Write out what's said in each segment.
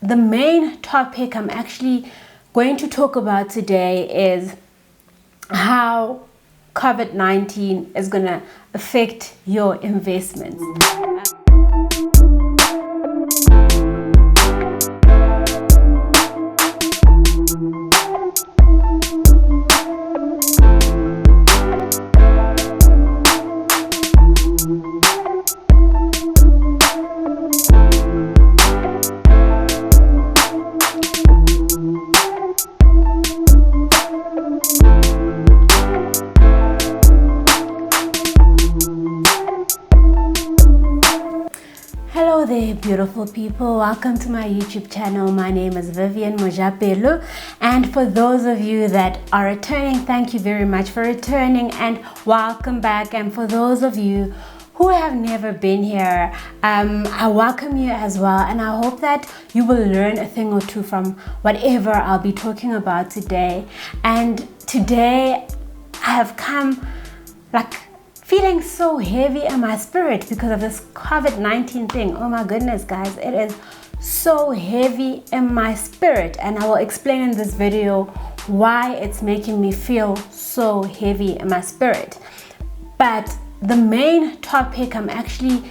the main topic I'm actually going to talk about today is how COVID-19 is going to affect your investments. Hello there, beautiful people. Welcome to my YouTube channel. My name is Vivian Mojapelo, and for those of you that are returning, thank you very much for returning and welcome back. And for those of you who have never been here, I welcome you as well, and I hope that you will learn a thing or two from whatever I'll be talking about today. And today I have come feeling so heavy in my spirit because of this COVID-19 thing. Oh my goodness, guys, it is so heavy in my spirit, and I will explain in this video why it's making me feel so heavy in my spirit. But the main topic I'm actually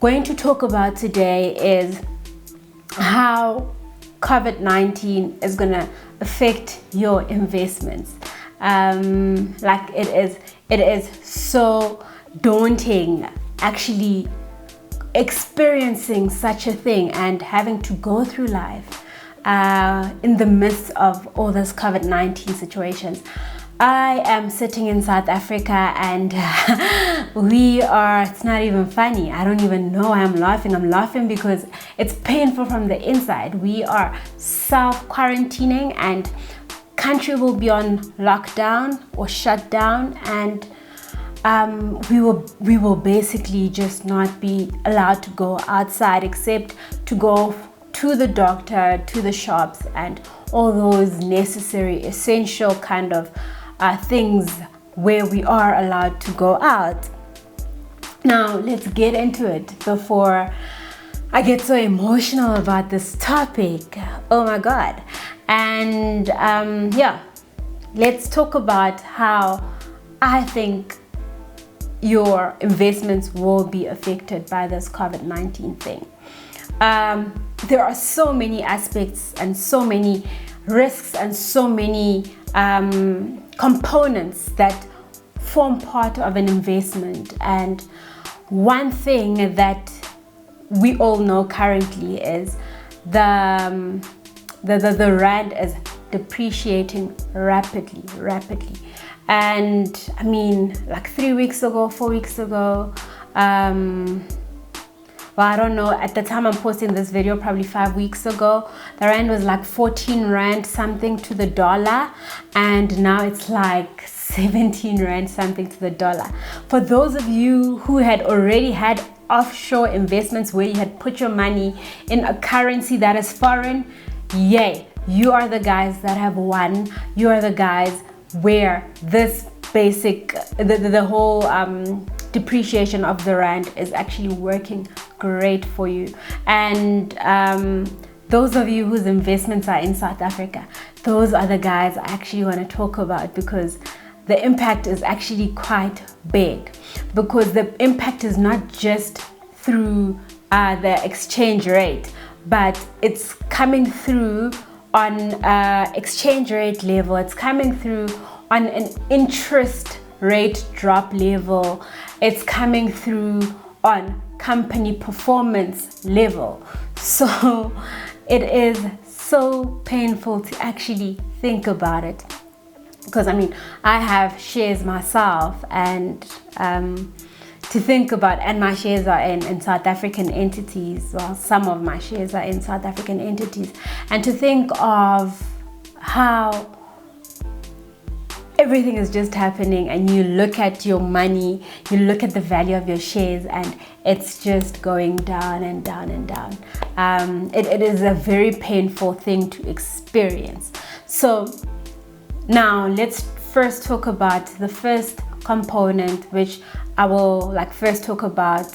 going to talk about today is how COVID-19 is going to affect your investments. It is so daunting actually experiencing such a thing and having to go through life in the midst of all this COVID-19 situations. I am sitting in South Africa, and it's not even funny. I don't even know why I'm laughing. I'm laughing because it's painful from the inside. We are self-quarantining, and country will be on lockdown or shut down, and we will basically just not be allowed to go outside except to go to the doctor, to the shops, and all those necessary essential kind of things where we are allowed to go out. Now let's get into it before I get so emotional about this topic. Oh my god. And let's talk about how I think your investments will be affected by this COVID-19 thing. There are so many aspects and so many risks and so many components that form part of an investment. And one thing that we all know currently is the rand is depreciating rapidly. And I mean, like 3 weeks ago, 4 weeks ago, I don't know, at the time I'm posting this video, probably 5 weeks ago, the rand was like 14 rand something to the dollar, and now it's like 17 rand something to the dollar. For those of you who had already had offshore investments where you had put your money in a currency that is foreign, yay, you are the guys that have won. You are the guys where this basic, the whole depreciation of the rand is actually working great for you. And those of you whose investments are in South Africa, those are the guys I actually want to talk about, because the impact is actually quite big, because the impact is not just through the exchange rate, but it's coming through on exchange rate level. It's coming through on an interest rate drop level. It's coming through on company performance level. So it is so painful to actually think about it, because I mean, I have shares myself, and to think about, and my shares are in South African entities. Well, some of my shares are in South African entities, and to think of how everything is just happening, and you look at your money, you look at the value of your shares, and it's just going down and down and down. It is a very painful thing to experience. So now let's first talk about the first component, which I will first talk about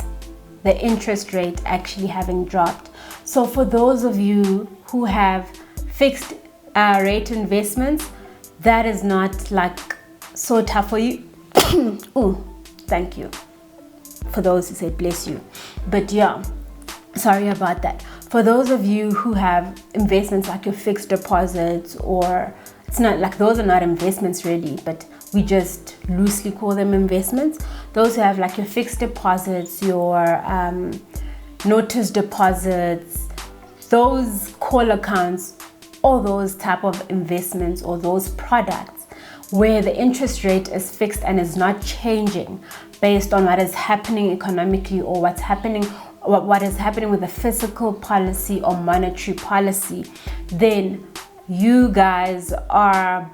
the interest rate actually having dropped. So for those of you who have fixed rate investments, that is not like so tough for you. Oh, thank you for those who said bless you. But yeah, sorry about that. For those of you who have investments like your fixed deposits, or it's not like, those are not investments really, but we just loosely call them investments. Those who have like your fixed deposits, your notice deposits, those call accounts, all those type of investments or those products where the interest rate is fixed and is not changing based on what is happening economically, or what is happening with the fiscal policy or monetary policy, then you guys are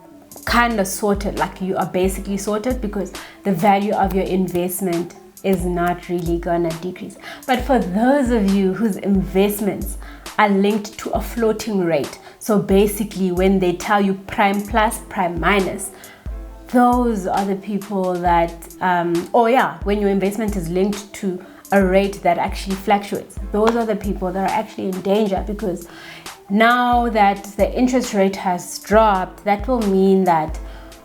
kind of sorted. Like, you are basically sorted, because the value of your investment is not really gonna decrease. But for those of you whose investments are linked to a floating rate, so basically when they tell you prime plus, prime minus, those are the people that, when your investment is linked to a rate that actually fluctuates, those are the people that are actually in danger, because now that the interest rate has dropped, that will mean that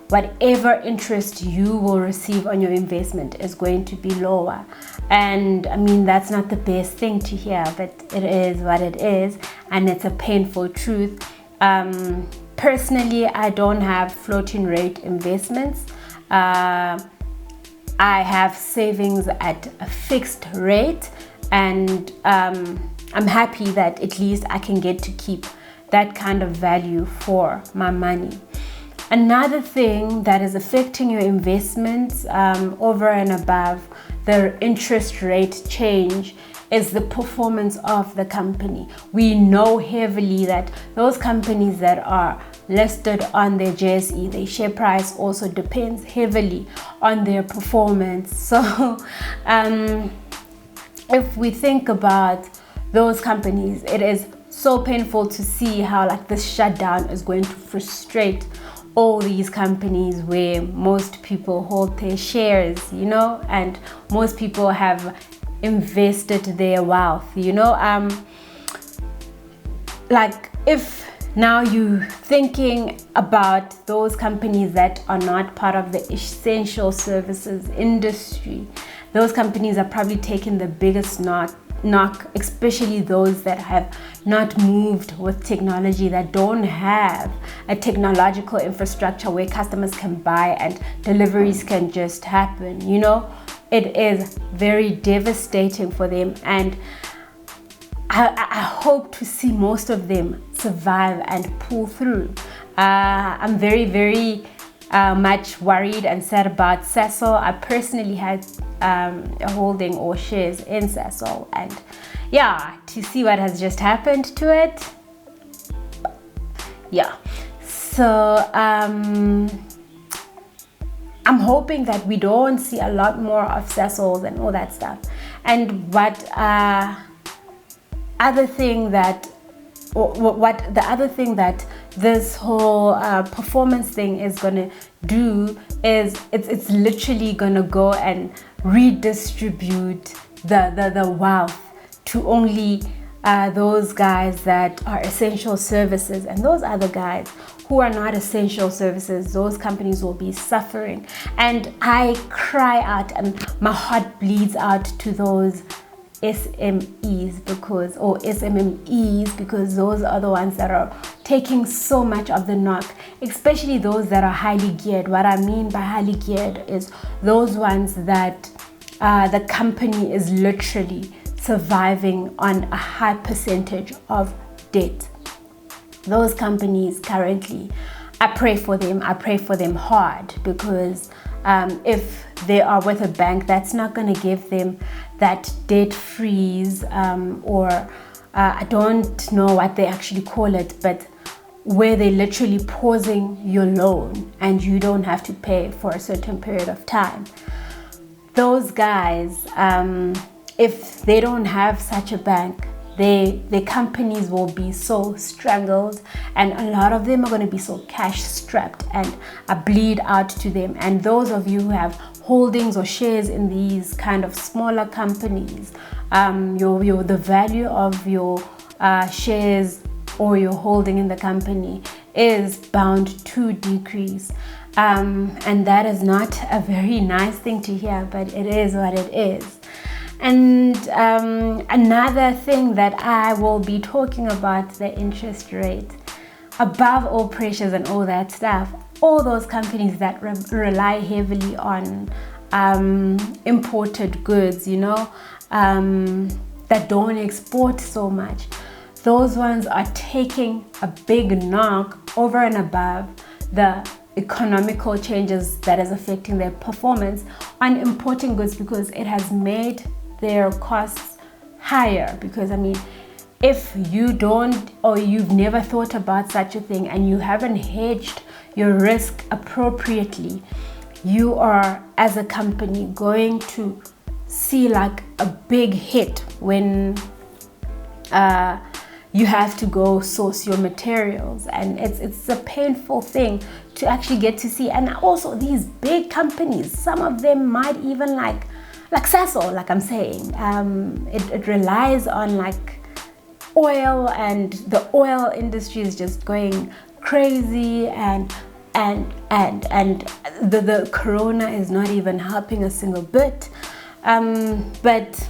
whatever interest you will receive on your investment is going to be lower. And I mean, that's not the best thing to hear, but it is what it is, and it's a painful truth. Personally, I don't have floating rate investments. I have savings at a fixed rate, and I'm happy that at least I can get to keep that kind of value for my money. Another thing that is affecting your investments over and above the interest rate change is the performance of the company. We know heavily that those companies that are listed on their JSE, their share price also depends heavily on their performance. So if we think about those companies, it is so painful to see how like this shutdown is going to frustrate all these companies where most people hold their shares, you know, and most people have invested their wealth, you know. Like, if now you thinking about those companies that are not part of the essential services industry, those companies are probably taking the biggest knock, especially those that have not moved with technology, that don't have a technological infrastructure where customers can buy and deliveries can just happen, you know. It is very devastating for them, and I hope to see most of them survive and pull through. I'm very, very much worried and sad about Sasol. I personally had a holding or shares in Sasol, and yeah, to see what has just happened to it, yeah. So I'm hoping that we don't see a lot more of Sasols and all that stuff. And what the other thing that this whole performance thing is gonna do is it's literally gonna go and redistribute the wealth to only those guys that are essential services, and those other guys who are not essential services, those companies will be suffering. And I cry out and my heart bleeds out to those SMEs because those are the ones that are taking so much of the knock, especially those that are highly geared. What I mean by highly geared is those ones that the company is literally surviving on a high percentage of debt. Those companies currently, I pray for them hard, because if they are with a bank that's not going to give them that debt freeze, or I don't know what they actually call it, but where they're literally pausing your loan and you don't have to pay for a certain period of time. Those guys, if they don't have such a bank, their companies will be so strangled, and a lot of them are going to be so cash strapped, and I bleed out to them. And those of you who have holdings or shares in these kind of smaller companies, the value of your shares or your holding in the company is bound to decrease. And that is not a very nice thing to hear, but it is what it is. And another thing that I will be talking about, the interest rate. Above all pressures and all that stuff, all those companies that rely heavily on imported goods, that don't export so much, those ones are taking a big knock over and above the economical changes that is affecting their performance on importing goods, because it has made their costs higher. Because if you don't, or you've never thought about such a thing, and you haven't hedged your risk appropriately, you are, as a company, going to see like a big hit when you have to go source your materials. And it's a painful thing to actually get to see. And also these big companies, some of them might even like Sasol, like I'm saying, it relies on like oil, and the oil industry is just going crazy, and the corona is not even helping a single bit. But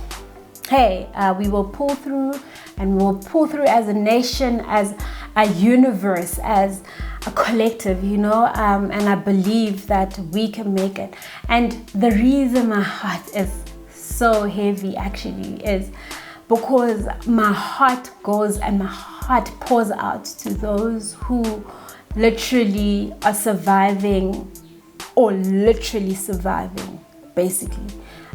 hey, we will pull through, and we'll pull through as a nation, as a universe, as a collective, and I believe that we can make it. And the reason my heart is so heavy actually is because my heart goes and my heart pours out to those who literally are surviving, or literally surviving, basically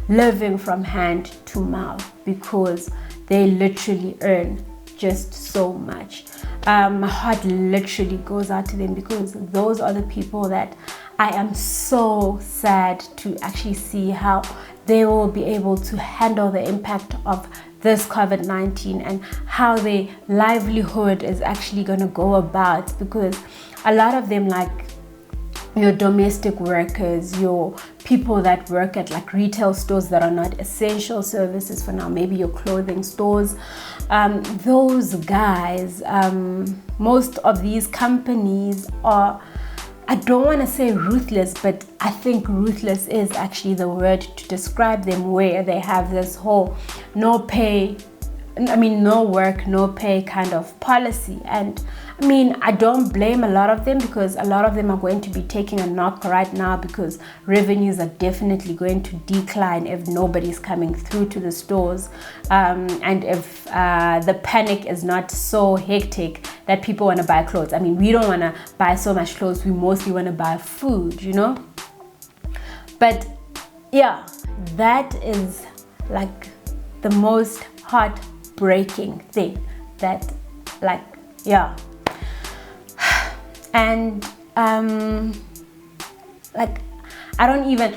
living from hand to mouth, because they literally earn just so much. My heart literally goes out to them, because those are the people that I am so sad to actually see how they will be able to handle the impact of this COVID-19, and how their livelihood is actually going to go about. Because a lot of them, like your domestic workers, your people that work at like retail stores that are not essential services for now, maybe your clothing stores, those guys, most of these companies are, I don't want to say ruthless, but I think ruthless is actually the word to describe them, where they have this whole no work, no pay kind of policy. And I don't blame a lot of them, because a lot of them are going to be taking a knock right now, because revenues are definitely going to decline if nobody's coming through to the stores, and if the panic is not so hectic that people want to buy clothes. We don't want to buy so much clothes, we mostly want to buy food, But yeah, that is like the most heartbreaking thing that, like, yeah. And like, I don't even,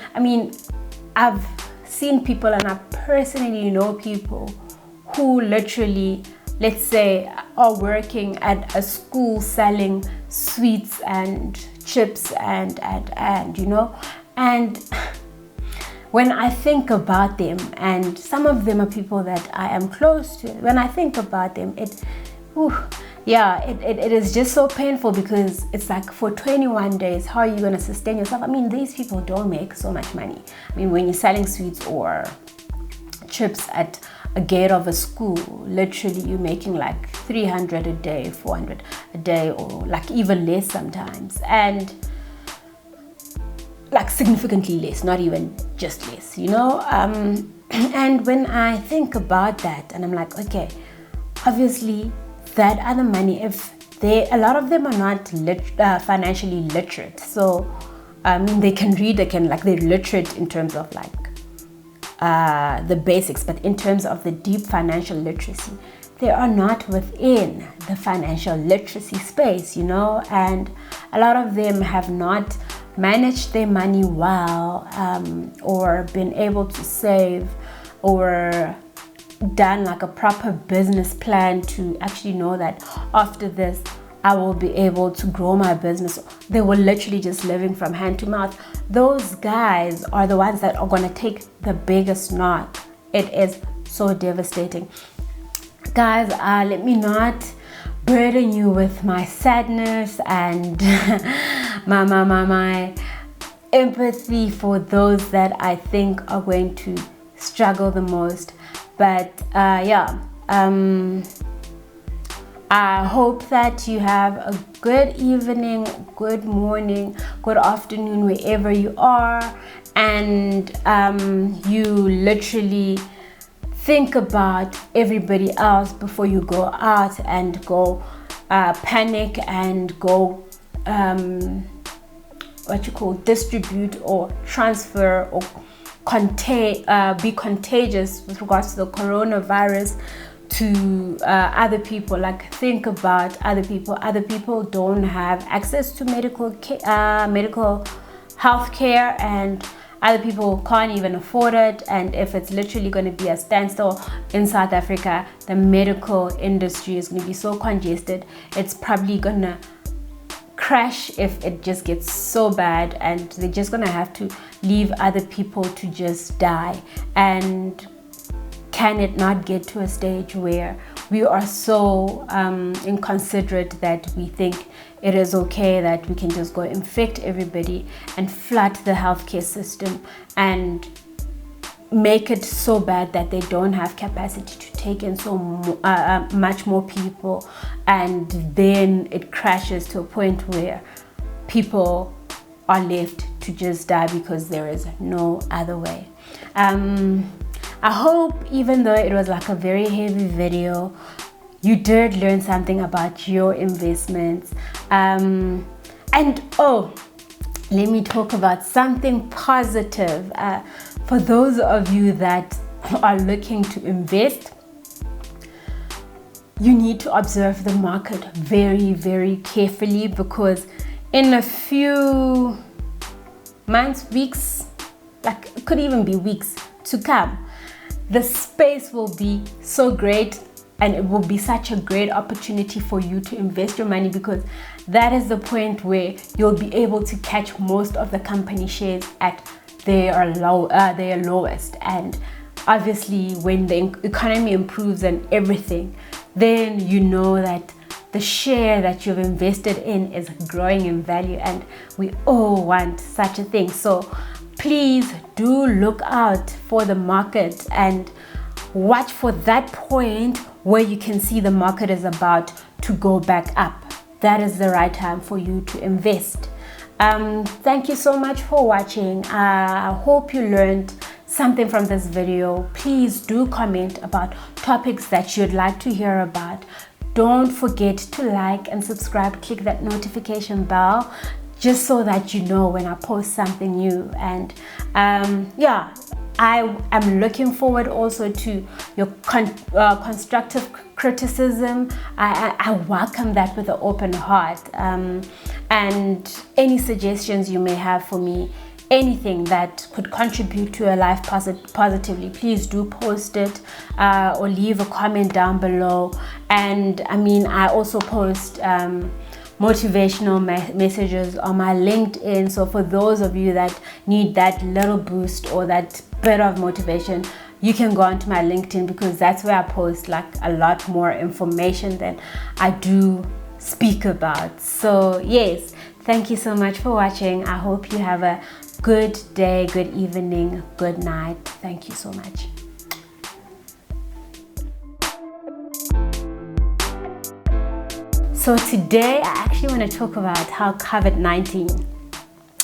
I've seen people, and I personally know people who literally, let's say, are working at a school selling sweets and chips and when I think about them, and some of them are people that I am close to, when I think about them, it is just so painful, because it's like, for 21 days, how are you going to sustain yourself? These people don't make so much money. When you're selling sweets or chips at a gate of a school, literally you're making like 300 a day, 400 a day, or like even less sometimes, and like significantly less, not even just less, and when I think about that, and I'm like, okay, obviously that other money, if a lot of them are not financially literate, so they can read, they're literate in terms of like the basics, but in terms of the deep financial literacy, they are not within the financial literacy space, and a lot of them have not managed their money well, or been able to save, or done like a proper business plan to actually know that after this I will be able to grow my business. They were literally just living from hand to mouth. Those guys are the ones that are going to take the biggest knock. It is so devastating. Guys, let me not burden you with my sadness and my empathy for those that I think are going to struggle the most. But I hope that you have a good evening, good morning, good afternoon, wherever you are, and you literally think about everybody else before you go out and go panic and go distribute or transfer or be contagious with regards to the coronavirus to other people. Like, think about other people don't have access to medical health care, and other people can't even afford it. And if it's literally going to be a standstill in South Africa, the medical industry is going to be so congested, it's probably going to crash if it just gets so bad, and they're just going to have to leave other people to just die. And can it not get to a stage where we are so inconsiderate that we think it is okay that we can just go infect everybody and flood the healthcare system and make it so bad that they don't have capacity to take in so much more people, and then it crashes to a point where people are left to just die because there is no other way. I hope, even though it was like a very heavy video, you did learn something about your investments. And let me talk about something positive. For those of you that are looking to invest, you need to observe the market very, very carefully, because in a few months, weeks, like it could even be weeks to come, the space will be so great, and it will be such a great opportunity for you to invest your money, because that is the point where you'll be able to catch most of the company shares at their lowest. And obviously, when the economy improves and everything, then you know that the share that you've invested in is growing in value, and we all want such a thing. So please do look out for the market and watch for that point where you can see the market is about to go back up. That is the right time for you to invest. Thank you so much for watching. I hope you learned something from this video. Please do comment about topics that you'd like to hear about. Don't forget to like and subscribe. Click that notification bell, just so that you know when I post something new. And I am looking forward also to your constructive criticism. I welcome that with an open heart. And any suggestions you may have for me, anything that could contribute to your life positively, please do post it or leave a comment down below. And I also post motivational messages on my LinkedIn. So for those of you that need that little boost or that bit of motivation, you can go onto my LinkedIn, because that's where I post like a lot more information than I do speak about. So yes, thank you so much for watching. I hope you have a good day, good evening, good night. Thank you so much. So today I actually want to talk about how COVID-19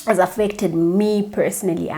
has affected me personally.